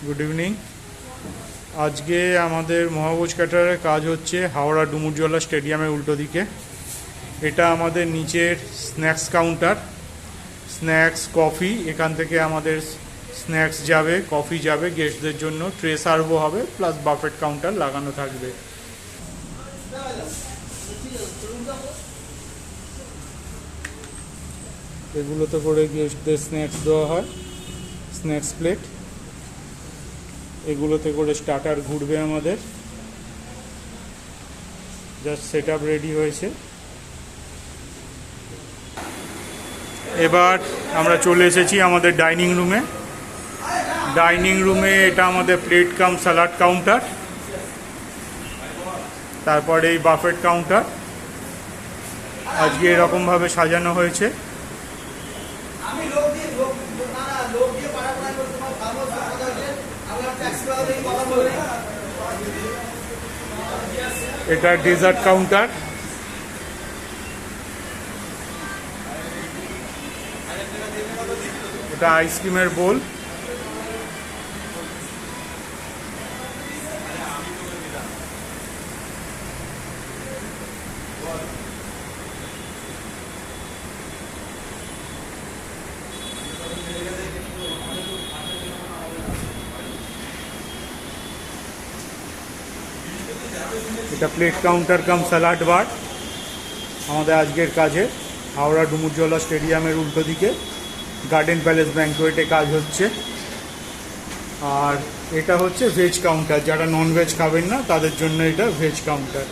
Good evening. আজকে আমাদের মহাভোজ ক্যাটারের কাজ হচ্ছে হাওড়া ডুমুরজলা স্টেডিয়ামের উল্টো দিকে। এটা আমাদের নিচের স্ন্যাক্স কাউন্টার, স্ন্যাক্স কফি, এখান থেকে আমাদের স্ন্যাক্স যাবে, কফি যাবে, গেস্টদের জন্য ট্রে সার্ভও হবে, প্লাস বাফেট কাউন্টার লাগানো থাকবে। এগুলোতে করে গেস্টদের স্ন্যাক্স দেওয়া হয়, স্ন্যাক্স প্লেট। এগুলোতে করে স্টার্টার ঘুরবে আমাদের। জাস্ট সেট আপ রেডি হয়েছে। এবার আমরা চলে এসেছি আমাদের ডাইনিং রুমে। ডাইনিং রুমে এটা আমাদের প্লেট কাম স্যালাড কাউন্টার, তারপরে এই বাফেট কাউন্টার আজকে এরকমভাবে সাজানো হয়েছে। এটা ডেজার্ট কাউন্টার, এটা আইসক্রিমের বোল, এটা প্লেট কাউন্টার কাম স্যালাড বার। আমাদের আজকের কাজে হাওড়া ডুমুরজলা স্টেডিয়ামের উল্টো দিকে গার্ডেন প্যালেস ব্যাঙ্কোয়েটে কাজ হচ্ছে। আর এটা হচ্ছে ভেজ কাউন্টার, যারা নন ভেজ খাবেন না তাদের জন্য এটা ভেজ কাউন্টার।